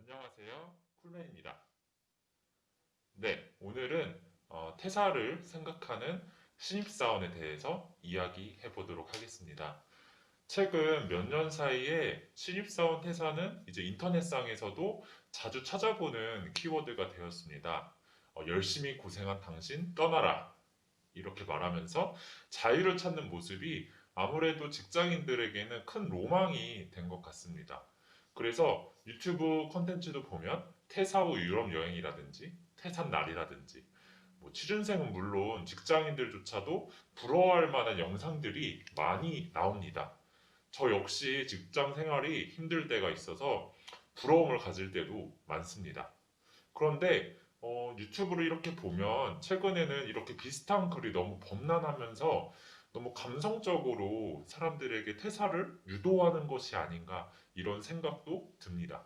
안녕하세요. 쿨맨입니다. 네, 오늘은 퇴사를 생각하는 신입사원에 대해서 이야기해 보도록 하겠습니다. 최근 몇 년 사이에 신입사원 퇴사는 이제 인터넷상에서도 자주 찾아보는 키워드가 되었습니다. 열심히 고생한 당신 떠나라. 이렇게 말하면서 자유를 찾는 모습이 아무래도 직장인들에게는 큰 로망이 된 것 같습니다. 그래서 유튜브 콘텐츠도 보면 퇴사 후 유럽 여행이라든지 퇴사 날이라든지 뭐 취준생은 물론 직장인들조차도 부러워할 만한 영상들이 많이 나옵니다. 저 역시 직장 생활이 힘들 때가 있어서 부러움을 가질 때도 많습니다. 그런데 유튜브를 이렇게 보면 최근에는 이렇게 비슷한 글이 너무 범람하면서 너무 감성적으로 사람들에게 퇴사를 유도하는 것이 아닌가 이런 생각도 듭니다.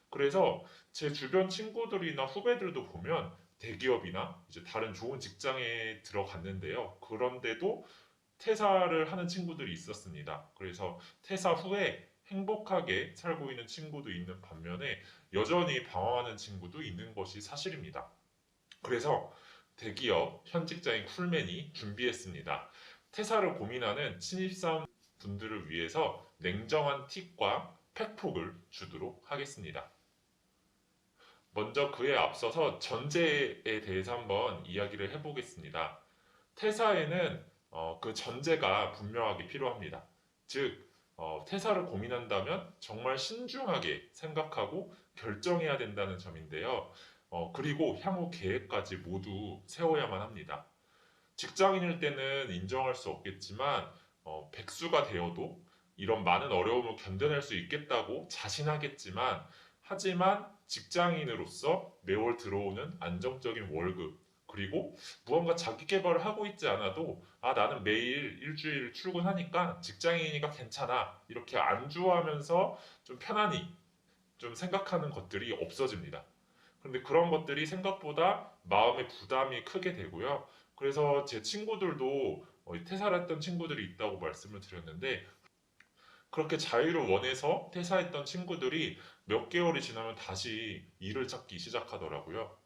그래서 제 주변 친구들이나 후배들도 보면 대기업이나 이제 다른 좋은 직장에 들어갔는데요. 그런데도 퇴사를 하는 친구들이 있었습니다. 그래서 퇴사 후에 행복하게 살고 있는 친구도 있는 반면에 여전히 방황하는 친구도 있는 것이 사실입니다. 그래서 대기업 현 직장인 쿨맨이 준비했습니다. 퇴사를 고민하는 신입사원 분들을 위해서 냉정한 팁과 팩폭을 주도록 하겠습니다. 먼저 그에 앞서서 전제에 대해서 한번 이야기를 해보겠습니다. 퇴사에는 그 전제가 분명하게 필요합니다. 즉, 퇴사를 고민한다면 정말 신중하게 생각하고 결정해야 된다는 점인데요. 그리고 향후 계획까지 모두 세워야만 합니다. 직장인일 때는 인정할 수 없겠지만, 백수가 되어도 이런 많은 어려움을 견뎌낼 수 있겠다고 자신하겠지만, 하지만 직장인으로서 매월 들어오는 안정적인 월급, 그리고 무언가 자기 개발을 하고 있지 않아도, 나는 매일 일주일 출근하니까 직장인이니까 괜찮아. 이렇게 안주하면서 좀 편안히 좀 생각하는 것들이 없어집니다. 그런데 그런 것들이 생각보다 마음의 부담이 크게 되고요. 그래서 제 친구들도 퇴사를 했던 친구들이 있다고 말씀을 드렸는데 그렇게 자유를 원해서 퇴사했던 친구들이 몇 개월이 지나면 다시 일을 찾기 시작하더라고요.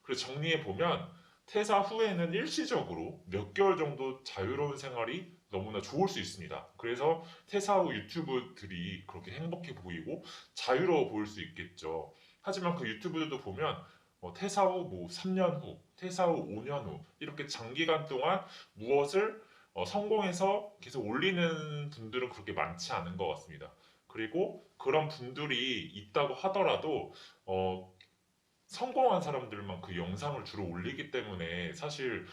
그래서 정리해 보면 퇴사 후에는 일시적으로 몇 개월 정도 자유로운 생활이 너무나 좋을 수 있습니다. 그래서 퇴사 후 유튜브들이 그렇게 행복해 보이고 자유로워 보일 수 있겠죠. 하지만 그 유튜브들도 보면 퇴사 후 뭐 3년 후, 퇴사 후 5년 후 이렇게 장기간 동안 무엇을 성공해서 계속 올리는 분들은 그렇게 많지 않은 것 같습니다. 그리고 그런 분들이 있다고 하더라도 성공한 사람들만 그 영상을 주로 올리기 때문에 사실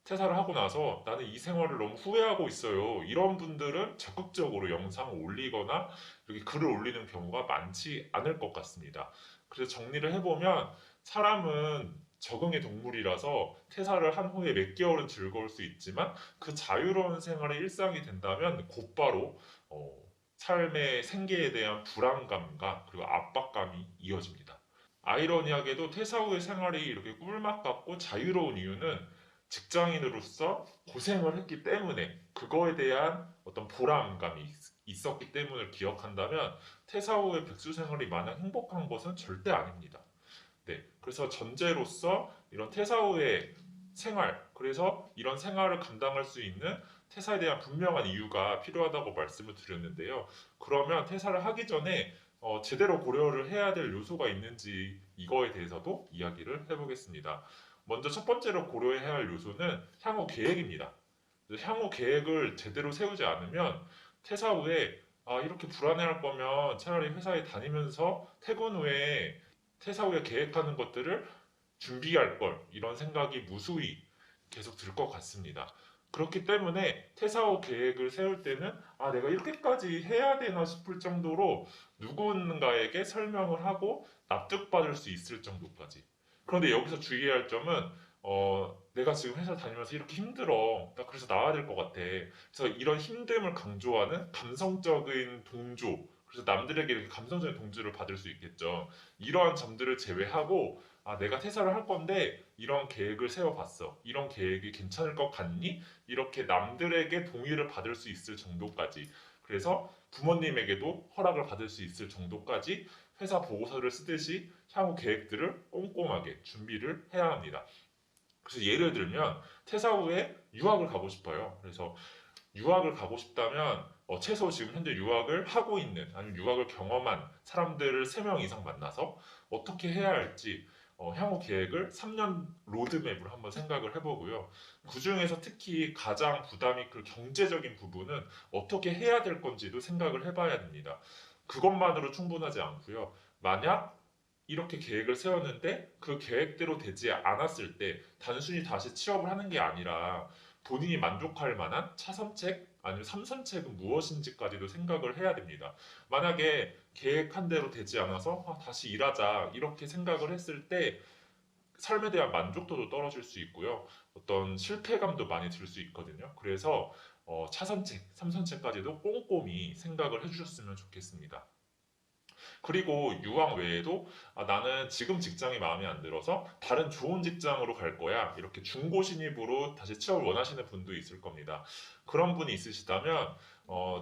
퇴사를 하고 나서 나는 이 생활을 너무 후회하고 있어요. 이런 분들은 적극적으로 영상을 올리거나 이렇게 글을 올리는 경우가 많지 않을 것 같습니다. 그래서 정리를 해보면 사람은 적응의 동물이라서 퇴사를 한 후에 몇 개월은 즐거울 수 있지만 그 자유로운 생활의 일상이 된다면 곧바로 삶의 생계에 대한 불안감과 그리고 압박감이 이어집니다. 아이러니하게도 퇴사 후의 생활이 이렇게 꿀맛 같고 자유로운 이유는 직장인으로서 고생을 했기 때문에 그거에 대한 어떤 보람감이 있었기 때문을 기억한다면 퇴사 후의 백수 생활이 마냥 행복한 것은 절대 아닙니다. 네, 그래서 전제로서 이런 퇴사 후의 생활, 그래서 이런 생활을 감당할 수 있는 퇴사에 대한 분명한 이유가 필요하다고 말씀을 드렸는데요. 그러면 퇴사를 하기 전에 제대로 고려를 해야 될 요소가 있는지 이거에 대해서도 이야기를 해보겠습니다. 먼저 첫 번째로 고려해야 할 요소는 향후 계획입니다. 향후 계획을 제대로 세우지 않으면 퇴사 후에 이렇게 불안해할 거면 차라리 회사에 다니면서 퇴근 후에 퇴사 후에 계획하는 것들을 준비할 걸 이런 생각이 무수히 계속 들 것 같습니다. 그렇기 때문에 퇴사 후 계획을 세울 때는 내가 이렇게까지 해야 되나 싶을 정도로 누군가에게 설명을 하고 납득받을 수 있을 정도까지. 그런데 여기서 주의해야 할 점은 내가 지금 회사 다니면서 이렇게 힘들어. 나 그래서 나와야 될 것 같아. 그래서 이런 힘듦을 강조하는 감성적인 동조. 그래서 남들에게 이렇게 감성적인 동조를 받을 수 있겠죠. 이러한 점들을 제외하고 내가 퇴사를 할 건데 이런 계획을 세워봤어. 이런 계획이 괜찮을 것 같니? 이렇게 남들에게 동의를 받을 수 있을 정도까지. 그래서 부모님에게도 허락을 받을 수 있을 정도까지 회사 보고서를 쓰듯이 향후 계획들을 꼼꼼하게 준비를 해야 합니다. 그래서 예를 들면 퇴사 후에 유학을 가고 싶어요. 그래서 유학을 가고 싶다면 최소 지금 현재 유학을 하고 있는 아니면 유학을 경험한 사람들을 3명 이상 만나서 어떻게 해야 할지 향후 계획을 3년 로드맵으로 한번 생각을 해보고요. 그 중에서 특히 가장 부담이 그 경제적인 부분은 어떻게 해야 될 건지도 생각을 해봐야 됩니다. 그것만으로 충분하지 않고요. 만약 이렇게 계획을 세웠는데 그 계획대로 되지 않았을 때 단순히 다시 취업을 하는 게 아니라 본인이 만족할 만한 차선책 아니면 삼선책은 무엇인지까지도 생각을 해야 됩니다. 만약에 계획한 대로 되지 않아서 다시 일하자 이렇게 생각을 했을 때 삶에 대한 만족도도 떨어질 수 있고요. 어떤 실패감도 많이 들 수 있거든요. 그래서 차선책, 삼선책까지도 꼼꼼히 생각을 해주셨으면 좋겠습니다. 그리고 유학 외에도 나는 지금 직장이 마음에 안 들어서 다른 좋은 직장으로 갈 거야. 이렇게 중고 신입으로 다시 취업을 원하시는 분도 있을 겁니다. 그런 분이 있으시다면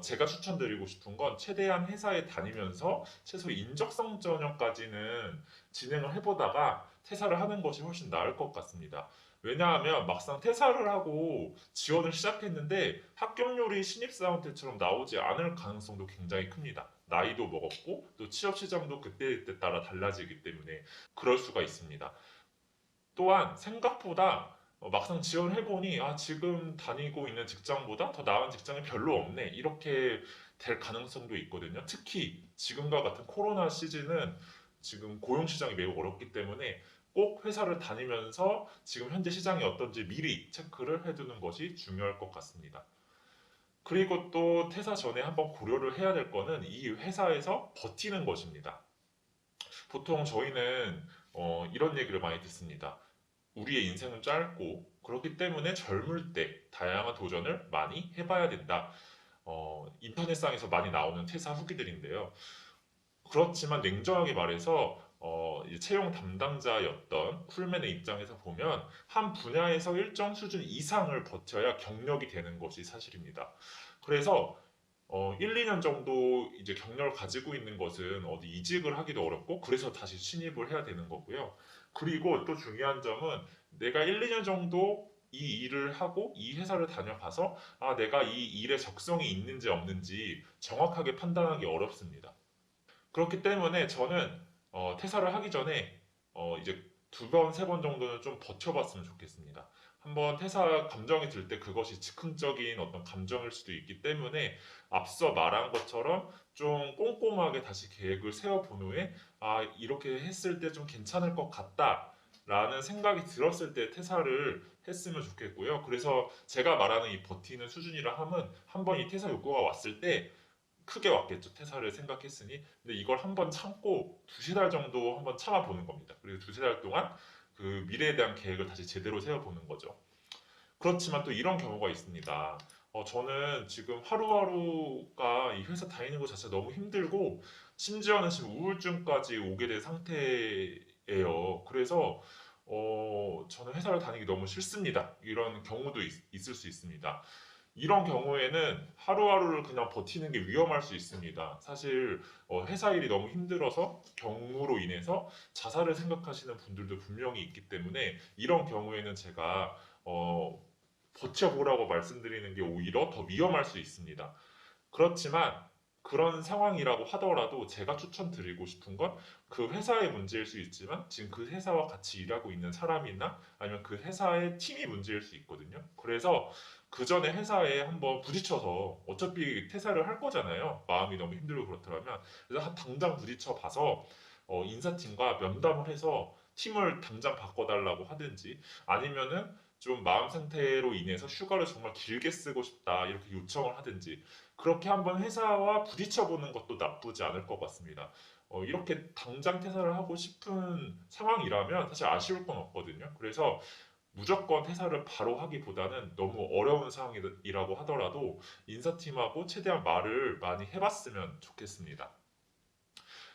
제가 추천드리고 싶은 건 최대한 회사에 다니면서 최소 인적성 전형까지는 진행을 해보다가 퇴사를 하는 것이 훨씬 나을 것 같습니다. 왜냐하면 막상 퇴사를 하고 지원을 시작했는데 합격률이 신입사원 때처럼 나오지 않을 가능성도 굉장히 큽니다. 나이도 먹었고 또 취업 시장도 그때그때 따라 달라지기 때문에 그럴 수가 있습니다. 또한 생각보다 막상 지원을 해보니 지금 다니고 있는 직장보다 더 나은 직장이 별로 없네 이렇게 될 가능성도 있거든요. 특히 지금과 같은 코로나 시즌은 지금 고용 시장이 매우 어렵기 때문에 꼭 회사를 다니면서 지금 현재 시장이 어떤지 미리 체크를 해두는 것이 중요할 것 같습니다. 그리고 또 퇴사 전에 한번 고려를 해야 될 거는 이 회사에서 버티는 것입니다. 보통 저희는 이런 얘기를 많이 듣습니다. 우리의 인생은 짧고 그렇기 때문에 젊을 때 다양한 도전을 많이 해봐야 된다. 인터넷상에서 많이 나오는 퇴사 후기들인데요. 그렇지만 냉정하게 말해서 이제 채용 담당자였던 쿨맨의 입장에서 보면 한 분야에서 일정 수준 이상을 버텨야 경력이 되는 것이 사실입니다. 그래서 1, 2년 정도 이제 경력을 가지고 있는 것은 어디 이직을 하기도 어렵고 그래서 다시 신입을 해야 되는 거고요. 그리고 또 중요한 점은 내가 1, 2년 정도 이 일을 하고 이 회사를 다녀봐서 내가 이 일에 적성이 있는지 없는지 정확하게 판단하기 어렵습니다. 그렇기 때문에 저는 퇴사를 하기 전에 이제 2번, 3번 정도는 좀 버텨봤으면 좋겠습니다. 한번 퇴사 감정이 들 때 그것이 즉흥적인 어떤 감정일 수도 있기 때문에 앞서 말한 것처럼 좀 꼼꼼하게 다시 계획을 세워본 후에 이렇게 했을 때 좀 괜찮을 것 같다. 라는 생각이 들었을 때 퇴사를 했으면 좋겠고요. 그래서 제가 말하는 이 버티는 수준이라 함은 한번 이 퇴사 요구가 왔을 때 크게 왔겠죠. 퇴사를 생각했으니. 근데 이걸 한번 참고 2~3달 정도 한번 참아보는 겁니다. 그리고 2~3달 동안 그 미래에 대한 계획을 다시 제대로 세워보는 거죠. 그렇지만 또 이런 경우가 있습니다. 저는 지금 하루하루가 이 회사 다니는 것 자체가 너무 힘들고 심지어는 지금 우울증까지 오게 된 상태예요. 그래서 저는 회사를 다니기 너무 싫습니다. 이런 경우도 있을 수 있습니다. 이런 경우에는 하루하루를 그냥 버티는 게 위험할 수 있습니다. 사실 회사 일이 너무 힘들어서 경무로 인해서 자살을 생각하시는 분들도 분명히 있기 때문에 이런 경우에는 제가 버텨보라고 말씀드리는 게 오히려 더 위험할 수 있습니다. 그렇지만 그런 상황이라고 하더라도 제가 추천드리고 싶은 건 그 회사의 문제일 수 있지만 지금 그 회사와 같이 일하고 있는 사람이나 아니면 그 회사의 팀이 문제일 수 있거든요. 그래서 그 전에 회사에 한번 부딪혀서 어차피 퇴사를 할 거잖아요. 마음이 너무 힘들고 그렇더라면 그래서 당장 부딪혀 봐서 인사팀과 면담을 해서 팀을 당장 바꿔달라고 하든지 아니면은 좀 마음 상태로 인해서 휴가를 정말 길게 쓰고 싶다 이렇게 요청을 하든지 그렇게 한번 회사와 부딪혀 보는 것도 나쁘지 않을 것 같습니다. 이렇게 당장 퇴사를 하고 싶은 상황이라면 사실 아쉬울 건 없거든요. 그래서 무조건 퇴사를 바로 하기보다는 너무 어려운 상황이라고 하더라도 인사팀하고 최대한 말을 많이 해봤으면 좋겠습니다.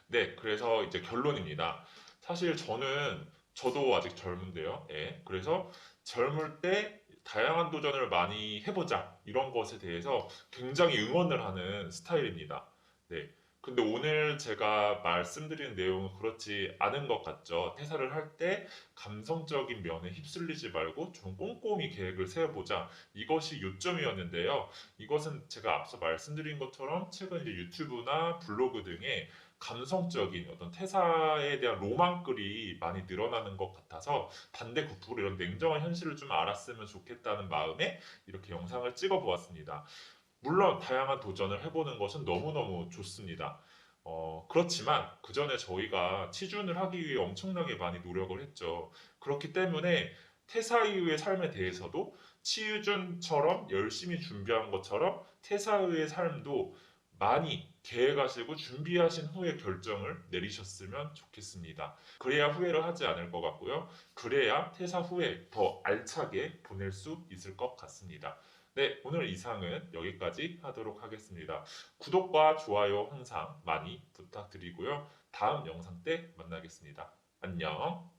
네, 그래서 이제 결론입니다. 사실 저도 아직 젊은데요. 예, 그래서 젊을 때 다양한 도전을 많이 해보자 이런 것에 대해서 굉장히 응원을 하는 스타일입니다. 네. 근데 오늘 제가 말씀드린 내용은 그렇지 않은 것 같죠. 퇴사를 할 때 감성적인 면에 휩쓸리지 말고 좀 꼼꼼히 계획을 세워보자. 이것이 요점이었는데요. 이것은 제가 앞서 말씀드린 것처럼 최근 이제 유튜브나 블로그 등에 감성적인 어떤 퇴사에 대한 로망글이 많이 늘어나는 것 같아서 반대국부로 이런 냉정한 현실을 좀 알았으면 좋겠다는 마음에 이렇게 영상을 찍어 보았습니다. 물론 다양한 도전을 해보는 것은 너무너무 좋습니다. 그렇지만 그 전에 저희가 취준을 하기 위해 엄청나게 많이 노력을 했죠. 그렇기 때문에 퇴사 이후의 삶에 대해서도 취준처럼 열심히 준비한 것처럼 퇴사 후의 삶도 많이 계획하시고 준비하신 후에 결정을 내리셨으면 좋겠습니다. 그래야 후회를 하지 않을 것 같고요. 그래야 퇴사 후에 더 알차게 보낼 수 있을 것 같습니다. 네, 오늘 이상은 여기까지 하도록 하겠습니다. 구독과 좋아요 항상 많이 부탁드리고요. 다음 영상 때 만나겠습니다. 안녕.